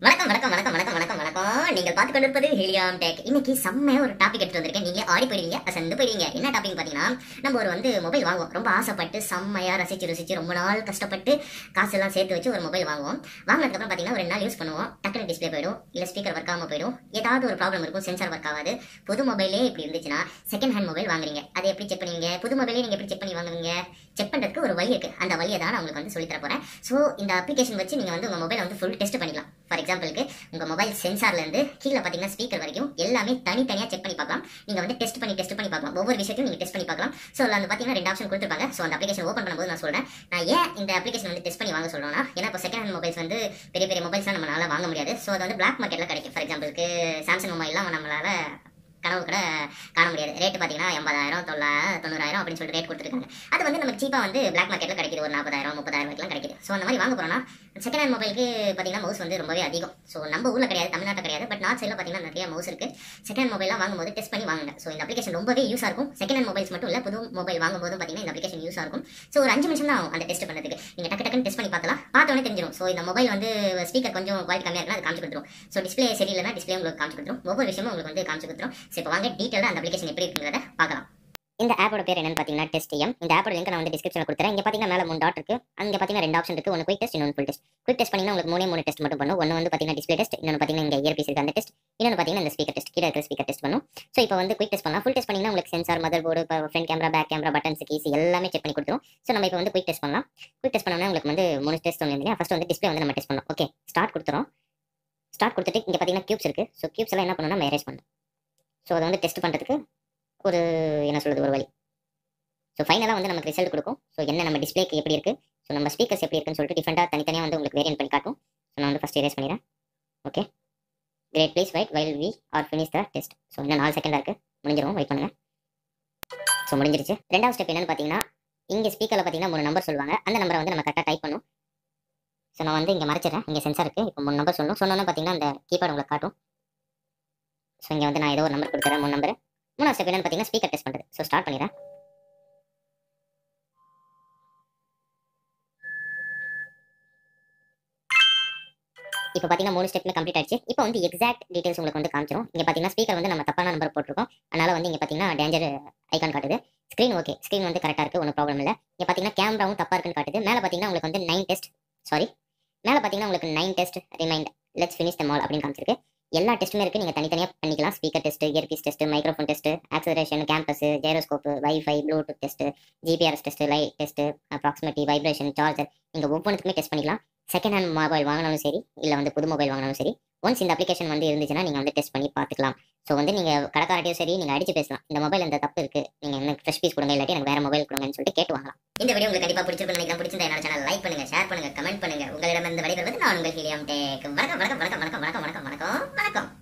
வணக்கம் வணக்கம் வணக்கம் வணக்கம் வணக்கம் வணக்கம். நீங்கள் பார்த்து கொண்டிருப்பது ஹீலியம் டெக். இன்னைக்கு செம்மையா ஒரு டாபிக் எடுத்து வந்திருக்கேன். நீங்க ஆடி போயிடுவீங்க, அசந்து போயிடுவீங்க. என்ன டாபிக் பாத்தீங்கன்னா, நம்ம ஒரு மொபைல் வாங்குவோம். ரொம்ப ஆசைப்பட்டு செம்மையா ரசிச்சு ரொம்ப நாள் கஷ்டப்பட்டு காசு எல்லாம் சேர்த்து வச்சு ஒரு மொபைல் வாங்குவோம். வாங்கினதுக்கு அப்புறம் பாத்தீங்கன்னா ஒரு 2 நாள் யூஸ் பண்ணுவோம். டக்குனு டிஸ்பிளே போயிடும், இல்ல ஸ்பீக்கர் ஒர்க் ஆகாம போயிடும், ஏதாவது ஒரு ப்ராப்ளம் இருக்கும், சென்சார் ஒர்க் ஆகாது. புது மொபைலே இப்படி இருந்துச்சுன்னா செகண்ட் ஹேண்ட் மொபைல் வாங்குறீங்க. அதை எப்படி செக் பண்ணுவீங்க? புது மொபைலே நீங்க எப்படி செக் பண்ணி வாங்குவீங்க? செக் பண்றதுக்கு ஒரு வழி இருக்கு. அந்த வழியை தான் நான் உங்களுக்கு சொல்லி தர போறேன். ஸோ இந்த அப்ளிகேஷன் வச்சு நீங்க உங்க மொபைலை ஃபுல் டெஸ்ட் பண்ணிக்கலாம். ஃபார் எக்ஸாம்பிளுக்கு உங்க மொபைல் சென்சார்ல இருந்து கீழே பாத்தீங்கன்னா ஸ்பீக்கர் வரைக்கும் எல்லாமே தனித்தனியா செக் பண்ணி பார்க்கலாம். நீங்க டெஸ்ட் பண்ணி பார்க்கலாம். ஒவ்வொரு விஷயத்தையும் நீங்க டெஸ்ட் பண்ணி பார்க்கலாம். ஸோ அதுல பாத்தீங்கன்னா 2 ஆப்ஷன் கொடுத்துருப்பாங்க. ஸோ அந்த அப்ளிகேஷன் ஓப்பன் பண்ணும்போது நான் சொல்றேன், நான் ஏன் இந்த அப்ளிகேஷன் டெஸ்ட் பண்ணி வாங்க சொல்றேன்னா, ஏன்னா இப்போ செகண்ட் ஹேண்ட் மொபைல்ஸ் பெரிய பெரிய மொபைல்ஸ் நம்மளால வாங்க முடியாது. ஸோ அது பிளாக் மார்க்கெட்ல கிடைக்கும். ஃபார் எக்ஸாம்பிளுக்கு சாம்சங் மொபைல்லாம் நம்மளால கனவு கூட காண முடியாது. ரேட்டு பார்த்தீங்கன்னா 80,000 90,000 அப்படின்னு சொல்லிட்டு ரேட் கொடுத்துருக்காங்க. அது நமக்கு சீப்பாக பிளாக் மார்க்கெட்டில் கிடைக்குது. ஒரு 40,000 30,000 வரைக்கும் கிடைக்குது. ஸோ அந்த மாதிரி வாங்க போறோம்னா செகண்ட் ஹேண்ட் மொபைலுக்கு பார்த்தீங்கன்னா மவுஸ் ரொம்பவே அதிகம். ஸோ நம்ம ஊரில் கிடையாது, தமிழ்நாட்டில் கிடையாது, பட் நார்த் சைடில் பார்த்தீங்கன்னா நிறைய மவுஸ் இருக்கு. செகண்ட் ஹேண்ட் மொபைலாம் வாங்கும்போது டெஸ்ட் பண்ணி வாங்குங்க. ஸோ இந்த அப்ளிகேஷன் ரொம்பவே யூஸாக இருக்கும். செகண்ட் ஹேண்ட் மொபைல்ஸ் மட்டும் இல்லை, புது மொபைல் வாங்கும்போது பார்த்தீங்கன்னா இந்த அப்ளிகேஷன் யூஸாக இருக்கும். ஸோ ஒரு 5 நிமிஷம் தான் அந்த டெஸ்ட் பண்ணுறதுக்கு. நீங்கள் டக்குன்னு டெஸ்ட் பண்ணி பார்க்கலாம். பார்த்தோன்னே தெரிஞ்சிடும். ஸோ இந்த மொபைல் ஸ்பீக்கர் கொஞ்சம் குவாலிட்டி கம்மியாக இருக்குன்னா அது காமிச்சு கொடுத்துரும். ஸோ டிஸ்பிளே சரியில்லைனா டிஸ்பிளே உங்களுக்கு காமிச்சு கொடுத்துரும். ஒவ்வொரு விஷயமும் உங்களுக்கு காமிச்சு கொடுத்துரும். ஸோ இப்போ வாங்க டீட்டெயிலாக அந்த அப்ளிகேஷன் எப்படி இருக்குங்கிறத பார்க்கலாம். இந்த ஆப்போட பேர் என்னன்னு பார்த்தீங்கன்னா டெஸ்டியம். இந்த ஆப்போட லிங்க் நான் டிஸ்கிரிப்ஷனில் கொடுத்துறேன். இங்கே பார்த்தீங்கன்னா மேலே 3 டாட் இருக்கு. அங்கே பார்த்தீங்கன்னா 2 ஆப்ஷன் இருக்கு. ஒன்று குயிக் டெஸ்ட், இன்னொன்று ஃபுல் டெஸ்ட். குயிக் டெஸ்ட் பண்ணீங்கன்னா உங்களுக்கு 3 டெஸ்ட் மட்டும் பண்ணும். ஒன்று பார்த்தீங்கன்னா டிஸ்பிளே டெஸ்ட், இன்னொன்று பார்த்தீங்கன்னா இங்கே இயர்பீஸ் இருக்கு அந்த டெஸ்ட், இன்னொன்று பார்த்தீங்கன்னா இந்த ஸ்பீக்கர் டெஸ்ட், கீழே இருக்கிற ஸ்பீக்கர் டெஸ்ட் பண்ணும். ஸோ இப்போ குயிக் டெஸ்ட் பண்ணலாம். ஃபுல் டெஸ்ட் பண்ணீங்கன்னா உங்களுக்கு sensor, mother board, front camera, back camera, buttons, keys எல்லாமே செக் பண்ணி கொடுத்துரும். ஸோ நம்ம இப்போ குயிக் டெஸ்ட் பண்ணலாம். குயிக் டெஸ்ட் பண்ணோம்னா உங்களுக்கு 3 டெஸ்ட் வந்து ஃபர்ஸ்ட் டிஸ்பிளே நம்ம டெஸ்ட் பண்ணோம். ஓகே, ஸ்டார்ட் கொடுத்துரும். ஸ்டார்ட் கொடுத்துட்டு இங்கே பார்த்தீங்கன்னா கியூப்ஸ் இருக்கு. ஸோ கியூப்ஸ் எல்லாம் என்ன பண்ணணும்னா நம்ம எரேஸ் பண்ணணும். ஸோ அதை டெஸ்ட் பண்ணுறதுக்கு ஒரு என்ன சொல்றது ஒரு வழி. ஸோ ஃபைனலாக நமக்கு ரிசல்ட் கொடுக்கும். ஸோ என்ன நம்ம டிஸ்பிளேக்கு எப்படி இருக்குது, ஸோ நம்ம ஸ்பீக்கர்ஸ் எப்படி இருக்குன்னு சொல்லிட்டு டிஃப்ரெண்ட்டாக தனித்தனியாக உங்களுக்கு வேரியன்ட் பண்ணி காட்டும். ஸோ நான் ஃபஸ்ட் எரேஸ் பண்ணிடுறேன். Okay, great, please wait while we are finish the test. So இன்னும் 4 செகண்டாக இருக்குது, முடிஞ்சிடும், வெயிட் பண்ணுங்கள். ஸோ முடிஞ்சிருச்சு. ரெண்டாவது ஸ்டெப் என்னன்னு பார்த்தீங்கன்னா, இங்கே ஸ்பீக்கரில் பார்த்தீங்கன்னா 3 நம்பர் சொல்லுவாங்க. அந்த நம்பரை நம்ம கரெக்டாக டைப் பண்ணும். ஸோ நான் இங்கே மறைச்சிடறேன். இங்கே சென்சார் இருக்குது. இப்போ 3 நம்பர் சொல்லணும். சொன்னோன்னு பார்த்தீங்கன்னா அந்த கீபோர்டு உங்களுக்கு காட்டும். ஸோ இங்கே நான் ஏதோ ஒரு நம்பர் கொடுத்துறேன், 3 நம்பர். 3வது ஸ்டெப் என்னன்னு பார்த்தீங்கன்னா ஸ்பீக்கர் டெஸ்ட் பண்ணுறது. ஸோ ஸ்டார்ட் பண்ணிடுறேன். இப்போ பார்த்தீங்கன்னா 3 ஸ்டெப்ல கம்ப்ளீட் ஆயிடுச்சு. இப்போ எக்ஸாக்ட் டீடைல்ஸ் உங்களுக்கு காமிச்சிரும். இங்கே பார்த்தீங்கன்னா ஸ்பீக்கர் நம்ம தப்பான நம்பர் போட்டிருக்கோம். அதனால இங்கே பார்த்தீங்கன்னா டேஞ்சர் ஐகான் காட்டுது. ஸ்க்ரீன் ஓகே, ஸ்க்ரீன் கரெக்டாக இருக்குது, ஒன்றும் ப்ராப்ளம் இல்லை. இங்கே பார்த்தீங்கன்னா கேமராவும் தப்பாக இருக்குன்னு காட்டுது. மேலே பார்த்தீங்கன்னா உங்களுக்கு 9 டெஸ்ட், சாரி, மேலே பார்த்தீங்கன்னா உங்களுக்கு 9 test remind, let's finish them all அப்படின்னு காமிச்சிருக்கு. எல்லா டெஸ்ட்டுமே இருக்குது, நீங்கள் தனித்தனியாக பண்ணிக்கலாம். Speaker test, earpiece test, microphone test, acceleration, compass, gyroscope, wifi, Bluetooth test, GPRS test, light test, proximity, vibration, charger, நீங்கள் ஒவ்வொன்றுக்குமே டெஸ்ட் பண்ணிக்கலாம். செகண்ட் ஹேண்ட் மொபைல் வாங்கினாலும் சரி, இல்லை புது மொபைல் வாங்கினாலும் சரி, ஒன்ஸ் இந்த அப்ளிகேஷன் இருந்துச்சுன்னா நீங்கள் டெஸ்ட் பண்ணி பார்த்துக்கலாம். ஸோ நீங்கள் கடைக்காரட்டையும் சரி நீங்கள் அடிச்சு பேசலாம். இந்த மொபைல் இந்த தப்பு இருக்குது, நீங்கள் எனக்கு ஃப்ரெஷ் பீஸ் கொடுங்க, இல்லாட்டி எனக்கு வேறு மொபைல் கொடுங்கன்னு சொல்லிட்டு கேட்டு வாங்கலாம். இந்த வீடியோ உங்களுக்கு கண்டிப்பாக பிடிச்சிருக்குன்னு நினைக்கிறேன். பிடிச்சிருந்தா என்னோட சேனல் லைக் பண்ணுங்க, ஷேர் பண்ணுங்க, கமெண்ட் பண்ணுங்க. உங்களிடம் விடைபெறுவது நான் உங்கள் ஹீலியம் டெக். வணக்கம் வணக்கம் வணக்கம் வணக்கம் வணக்கம் வணக்கம் வணக்கம் வணக்கம் வணக்கம்.